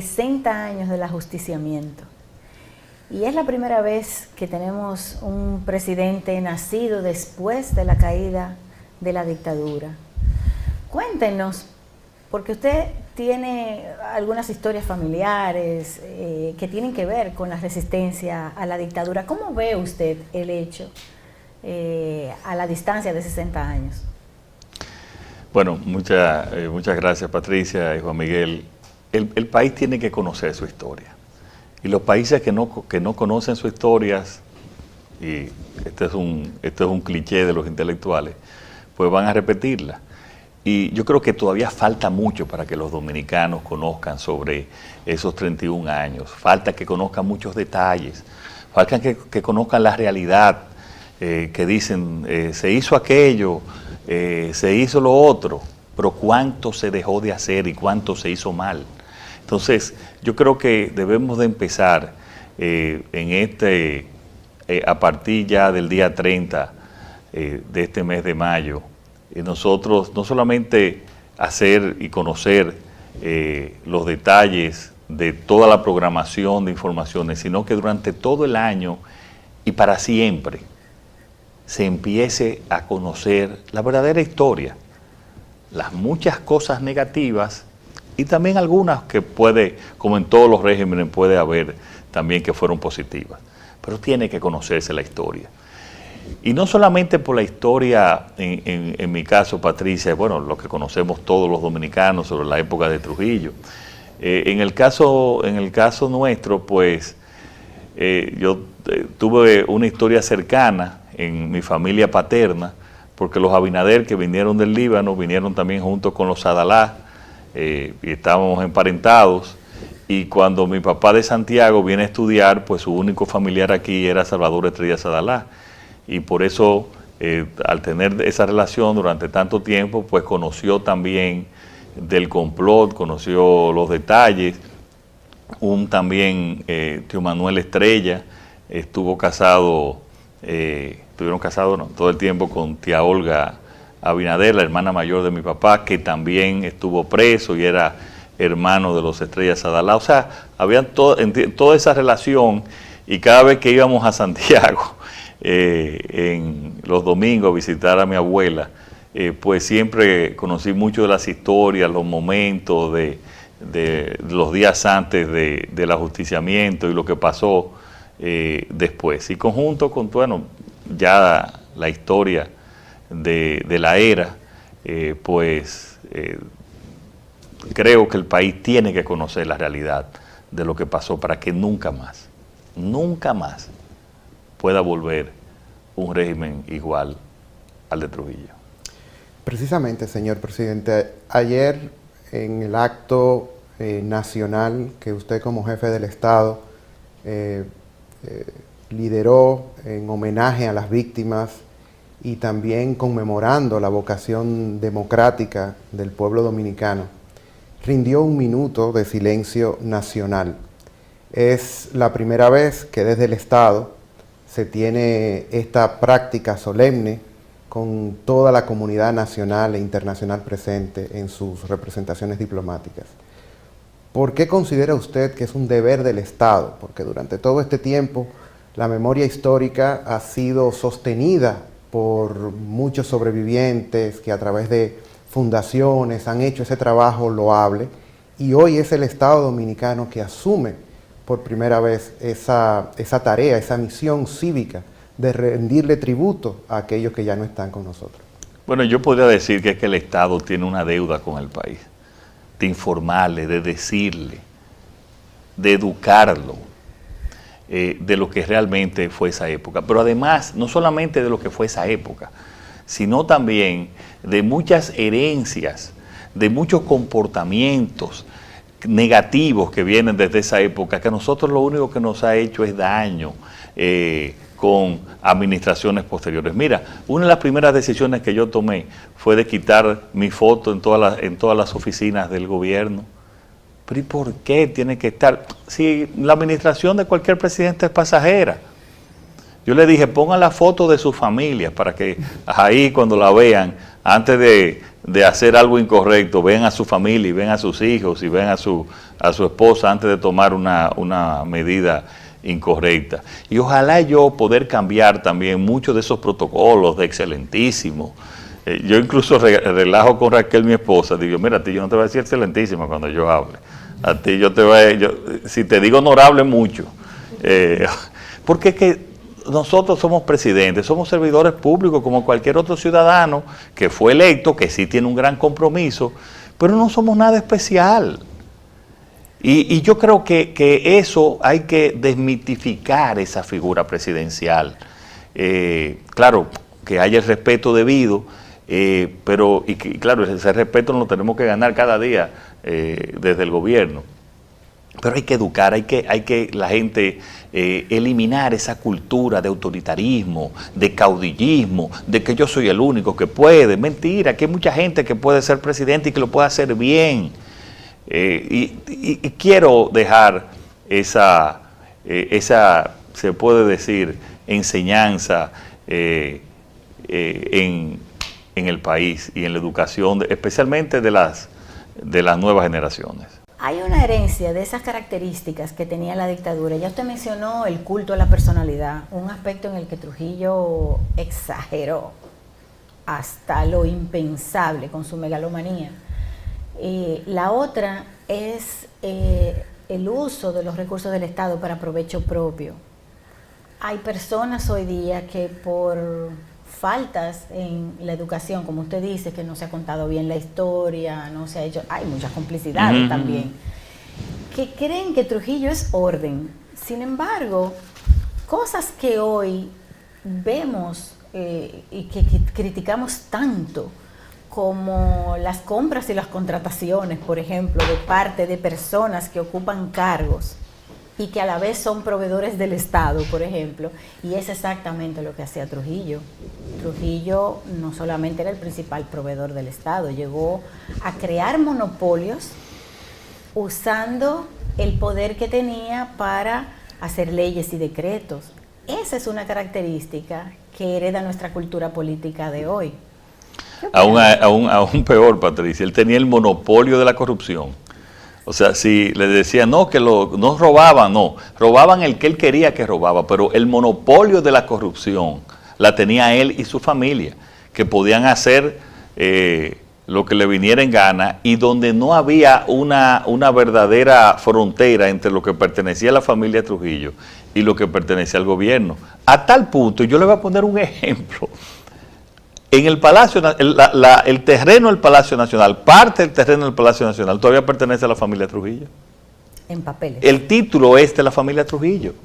60 años del ajusticiamiento. Y es la primera vez que tenemos un presidente nacido después de la caída de la dictadura. Cuéntenos, porque usted tiene algunas historias familiares que tienen que ver con la resistencia a la dictadura. ¿Cómo ve usted el hecho a la distancia de 60 años? Bueno, muchas gracias, Patricia y Juan Miguel. El país tiene que conocer su historia. Y los países que no conocen su historia, y este es un cliché de los intelectuales, pues van a repetirla. Y yo creo que todavía falta mucho para que los dominicanos conozcan sobre esos 31 años. Falta que conozcan muchos detalles, falta que conozcan la realidad, que dicen, se hizo aquello, se hizo lo otro, pero cuánto se dejó de hacer y cuánto se hizo mal. Entonces, yo creo que debemos de empezar a partir ya del día 30 de este mes de mayo, nosotros no solamente hacer y conocer los detalles de toda la programación de informaciones, sino que durante todo el año y para siempre se empiece a conocer la verdadera historia, las muchas cosas negativas y también algunas que como en todos los regímenes, puede haber también que fueron positivas. Pero tiene que conocerse la historia. Y no solamente por la historia, en mi caso, Patricia, bueno, lo que conocemos todos los dominicanos sobre la época de Trujillo. En el caso nuestro, pues, yo tuve una historia cercana en mi familia paterna, porque los Abinader que vinieron del Líbano, vinieron también junto con los Sadalá, y estábamos emparentados, y cuando mi papá de Santiago viene a estudiar, pues su único familiar aquí era Salvador Estrella Sadalá, y por eso al tener esa relación durante tanto tiempo, pues conoció también del complot, conoció los detalles. También tío Manuel Estrella estuvieron casados todo el tiempo con tía Olga Abinader, la hermana mayor de mi papá, que también estuvo preso y era hermano de los Estrellas Sadalá. O sea, había toda esa relación, y cada vez que íbamos a Santiago en los domingos a visitar a mi abuela, pues siempre conocí mucho de las historias, los momentos de los días antes del ajusticiamiento y lo que pasó después. Y conjunto con, bueno, ya la historia de la era, creo que el país tiene que conocer la realidad de lo que pasó para que nunca más pueda volver un régimen igual al de Trujillo. Precisamente, señor presidente, ayer en el acto nacional que usted como jefe del Estado lideró en homenaje a las víctimas y también conmemorando la vocación democrática del pueblo dominicano, rindió un minuto de silencio nacional. Es la primera vez que desde el Estado se tiene esta práctica solemne con toda la comunidad nacional e internacional presente en sus representaciones diplomáticas. ¿Por qué considera usted que es un deber del Estado? Porque durante todo este tiempo la memoria histórica ha sido sostenida por muchos sobrevivientes que a través de fundaciones han hecho ese trabajo loable, y hoy es el Estado dominicano que asume por primera vez esa tarea, esa misión cívica de rendirle tributo a aquellos que ya no están con nosotros. Bueno, yo podría decir que es que el Estado tiene una deuda con el país, de informarle, de decirle, de educarlo, de lo que realmente fue esa época. Pero además, no solamente de lo que fue esa época, sino también de muchas herencias, de muchos comportamientos negativos que vienen desde esa época, que a nosotros lo único que nos ha hecho es daño con administraciones posteriores. Mira, una de las primeras decisiones que yo tomé fue de quitar mi foto en todas las oficinas del gobierno. Pero ¿y por qué tiene que estar? Si la administración de cualquier presidente es pasajera. Yo le dije, pongan la foto de su familia para que ahí cuando la vean, antes de hacer algo incorrecto, ven a su familia y ven a sus hijos y ven a su esposa antes de tomar una medida incorrecta. Y ojalá yo poder cambiar también muchos de esos protocolos de excelentísimo. Yo incluso relajo con Raquel, mi esposa, digo, mira, a ti yo no te voy a decir excelentísimo cuando yo hable. A ti yo te voy a, si te digo honorable, mucho. Porque es que nosotros somos presidentes, somos servidores públicos como cualquier otro ciudadano que fue electo, que sí tiene un gran compromiso, pero no somos nada especial. Y yo creo que eso hay que desmitificar esa figura presidencial. Claro, que haya el respeto debido, pero claro, ese respeto lo tenemos que ganar cada día desde el gobierno. Pero hay que educar, hay que la gente eliminar esa cultura de autoritarismo, de caudillismo, de que yo soy el único que puede. Mentira, que hay mucha gente que puede ser presidente y que lo puede hacer bien. Y quiero dejar esa, se puede decir, enseñanza en el país y en la educación, especialmente de las nuevas generaciones. Hay una herencia de esas características que tenía la dictadura. Ya usted mencionó el culto a la personalidad, un aspecto en el que Trujillo exageró hasta lo impensable con su megalomanía. La otra es el uso de los recursos del Estado para provecho propio. Hay personas hoy día que por faltas en la educación, como usted dice, que no se ha contado bien la historia, no se ha hecho, hay muchas complicidades también, que creen que Trujillo es orden. Sin embargo, cosas que hoy vemos y que criticamos tanto, como las compras y las contrataciones, por ejemplo, de parte de personas que ocupan cargos y que a la vez son proveedores del Estado, por ejemplo, y es exactamente lo que hacía Trujillo. Trujillo no solamente era el principal proveedor del Estado, llegó a crear monopolios usando el poder que tenía para hacer leyes y decretos. Esa es una característica que hereda nuestra cultura política de hoy. Aún peor, Patricia, él tenía el monopolio de la corrupción. O sea, si le decían no, que no robaban, no, robaban el que él quería que robaba, pero el monopolio de la corrupción la tenía él y su familia, que podían hacer lo que le viniera en gana, y donde no había una verdadera frontera entre lo que pertenecía a la familia Trujillo y lo que pertenecía al gobierno. A tal punto, yo le voy a poner un ejemplo. En el Palacio, el terreno del Palacio Nacional, parte del terreno del Palacio Nacional, todavía pertenece a la familia Trujillo. En papeles. El título es de la familia Trujillo.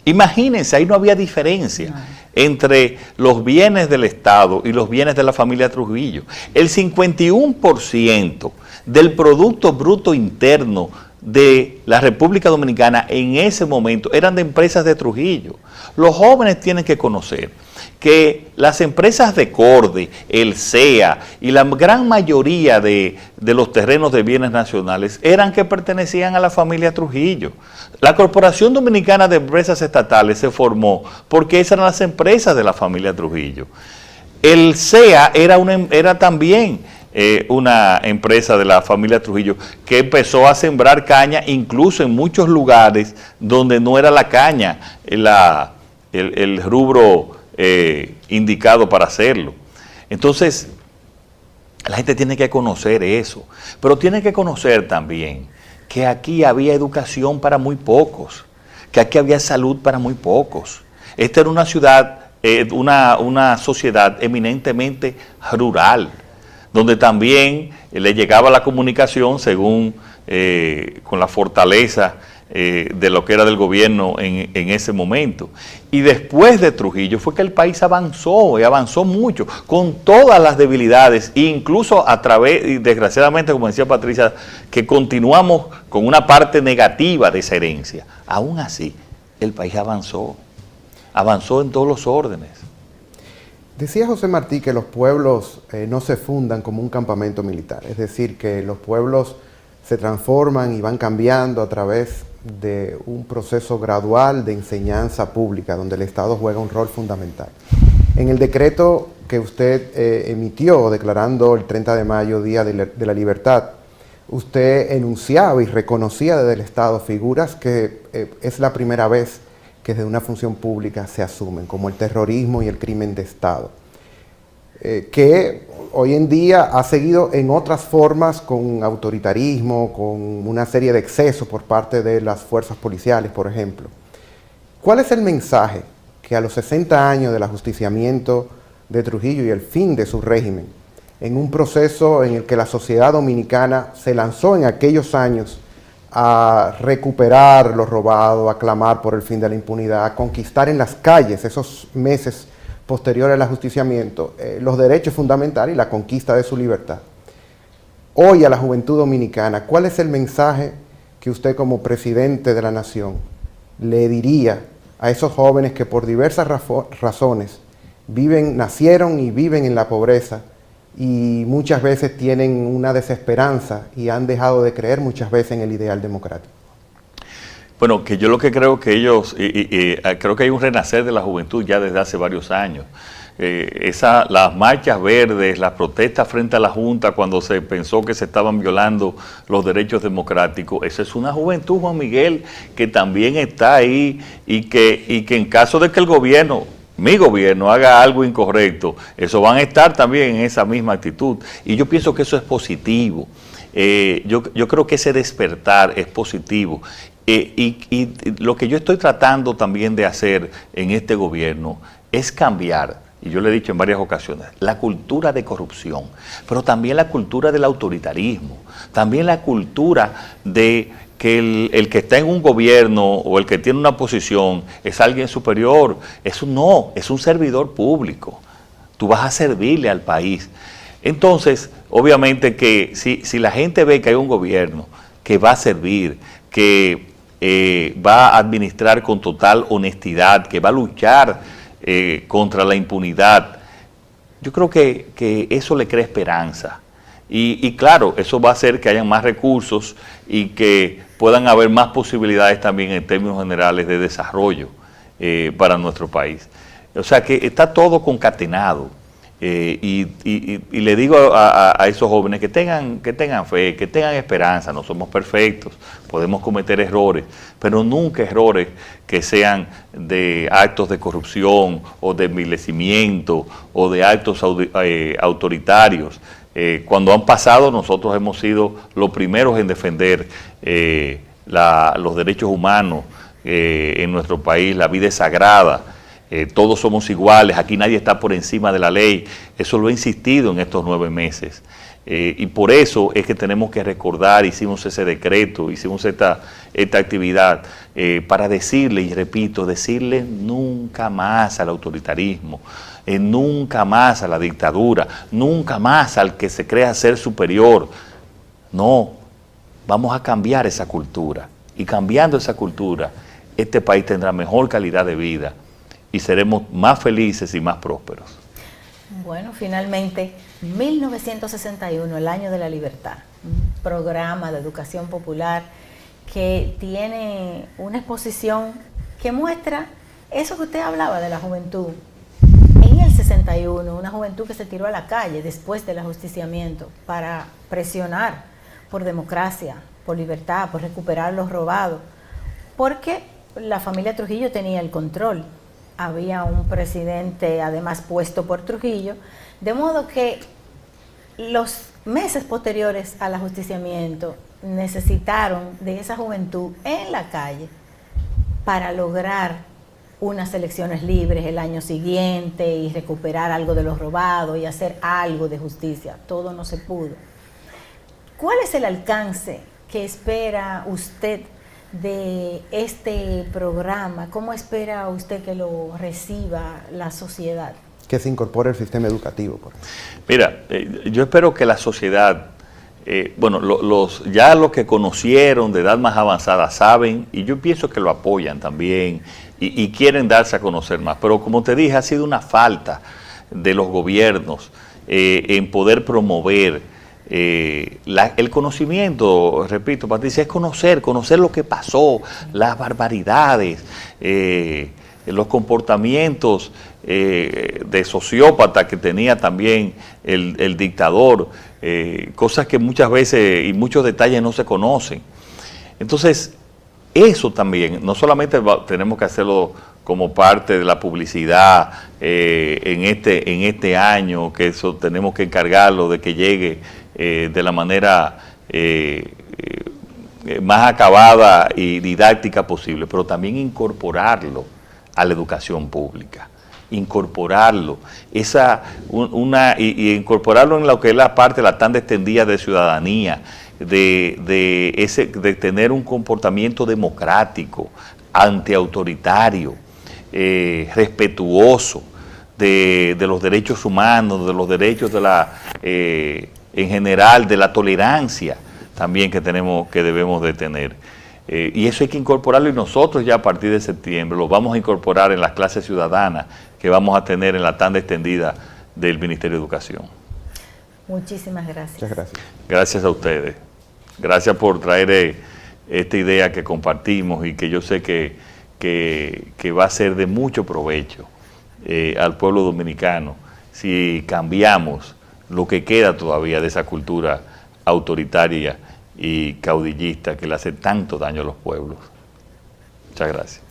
Imagínense, ahí no había diferencia entre los bienes del Estado y los bienes de la familia Trujillo. El 51% del Producto Bruto Interno de la República Dominicana en ese momento eran de empresas de Trujillo. Los jóvenes tienen que conocer que las empresas de Corde, el CEA y la gran mayoría de los terrenos de bienes nacionales eran que pertenecían a la familia Trujillo. La Corporación Dominicana de Empresas Estatales se formó porque esas eran las empresas de la familia Trujillo. El CEA era también una empresa de la familia Trujillo que empezó a sembrar caña incluso en muchos lugares donde no era la caña el rubro indicado para hacerlo. Entonces, la gente tiene que conocer eso, pero tiene que conocer también que aquí había educación para muy pocos, que aquí había salud para muy pocos. Esta era una ciudad, una sociedad eminentemente rural, donde también le llegaba la comunicación según con la fortaleza de lo que era del gobierno en ese momento. Y después de Trujillo fue que el país avanzó, y avanzó mucho, con todas las debilidades, incluso a través, y desgraciadamente, como decía Patricia, que continuamos con una parte negativa de esa herencia. Aún así, el país avanzó en todos los órdenes. Decía José Martí que los pueblos no se fundan como un campamento militar, es decir, que los pueblos se transforman y van cambiando a través de un proceso gradual de enseñanza pública, donde el Estado juega un rol fundamental. En el decreto que usted emitió declarando el 30 de mayo Día de la Libertad, usted enunciaba y reconocía desde el Estado figuras que es la primera vez que desde una función pública se asumen, como el terrorismo y el crimen de Estado, que hoy en día ha seguido en otras formas con autoritarismo, con una serie de excesos por parte de las fuerzas policiales, por ejemplo. ¿Cuál es el mensaje que a los 60 años del ajusticiamiento de Trujillo y el fin de su régimen, en un proceso en el que la sociedad dominicana se lanzó en aquellos años a recuperar lo robado, a clamar por el fin de la impunidad, a conquistar en las calles esos meses posteriores al ajusticiamiento los derechos fundamentales y la conquista de su libertad? Hoy a la juventud dominicana, ¿cuál es el mensaje que usted como presidente de la nación le diría a esos jóvenes que por diversas razones nacieron y viven en la pobreza y muchas veces tienen una desesperanza y han dejado de creer muchas veces en el ideal democrático? Bueno, que yo lo que creo que ellos, creo que hay un renacer de la juventud ya desde hace varios años. Las marchas verdes, las protestas frente a la Junta cuando se pensó que se estaban violando los derechos democráticos, esa es una juventud, Juan Miguel, que también está ahí y que en caso de que el gobierno, mi gobierno, haga algo incorrecto, eso van a estar también en esa misma actitud. Y yo pienso que eso es positivo. Yo creo que ese despertar es positivo. Y lo que yo estoy tratando también de hacer en este gobierno es cambiar, y yo lo he dicho en varias ocasiones, la cultura de corrupción, pero también la cultura del autoritarismo, también la cultura de que el que está en un gobierno o el que tiene una posición es alguien superior. Eso no, es un servidor público. Tú vas a servirle al país. Entonces, obviamente que si la gente ve que hay un gobierno que va a servir, que va a administrar con total honestidad, que va a luchar contra la impunidad, yo creo que eso le crea esperanza. Y claro, eso va a hacer que hayan más recursos y que puedan haber más posibilidades también en términos generales de desarrollo para nuestro país. O sea que está todo concatenado. Y le digo a esos jóvenes que tengan fe, que tengan esperanza. No somos perfectos, podemos cometer errores, pero nunca errores que sean de actos de corrupción o de envilecimiento o de actos autoritarios. Cuando han pasado, nosotros hemos sido los primeros en defender los derechos humanos en nuestro país. La vida es sagrada. Todos somos iguales, aquí nadie está por encima de la ley. Eso lo he insistido en estos 9 meses. Y por eso es que tenemos que recordar, hicimos ese decreto, hicimos esta actividad para decirle, y repito, decirle nunca más al autoritarismo, nunca más a la dictadura, nunca más al que se crea ser superior. No, vamos a cambiar esa cultura. Y cambiando esa cultura, este país tendrá mejor calidad de vida y seremos más felices y más prósperos. Bueno, finalmente, 1961, el año de la libertad, un programa de educación popular que tiene una exposición que muestra eso que usted hablaba de la juventud. En el 61, una juventud que se tiró a la calle después del ajusticiamiento para presionar por democracia, por libertad, por recuperar lo robado, porque la familia Trujillo tenía el control. Había un presidente además puesto por Trujillo, de modo que los meses posteriores al ajusticiamiento necesitaron de esa juventud en la calle para lograr unas elecciones libres el año siguiente y recuperar algo de lo robado y hacer algo de justicia. Todo no se pudo. ¿Cuál es el alcance que espera usted de este programa? ¿Cómo espera usted que lo reciba la sociedad? Que se incorpore el sistema educativo, por ejemplo. Mira, yo espero que la sociedad, ya los que conocieron de edad más avanzada saben, y yo pienso que lo apoyan también y quieren darse a conocer más. Pero como te dije, ha sido una falta de los gobiernos en poder promover el conocimiento. Repito, Patricia, es conocer lo que pasó, las barbaridades, los comportamientos de sociópata que tenía también el dictador, cosas que muchas veces y muchos detalles no se conocen. Entonces, eso también, no solamente tenemos que hacerlo como parte de la publicidad en este año, que eso tenemos que encargarlo de que llegue de la manera más acabada y didáctica posible, pero también incorporarlo a la educación pública, incorporarlo, y incorporarlo en lo que es la parte, la tan extendida de ciudadanía, de tener un comportamiento democrático, antiautoritario, respetuoso de los derechos humanos, de los derechos en general, de la tolerancia también que debemos de tener. Y eso hay que incorporarlo, y nosotros ya a partir de septiembre lo vamos a incorporar en las clases ciudadanas que vamos a tener en la tanda extendida del Ministerio de Educación. Muchísimas gracias. Muchas gracias. Gracias a ustedes. Gracias por traer esta idea que compartimos y que yo sé que va a ser de mucho provecho al pueblo dominicano si cambiamos lo que queda todavía de esa cultura autoritaria y caudillista que le hace tanto daño a los pueblos. Muchas gracias.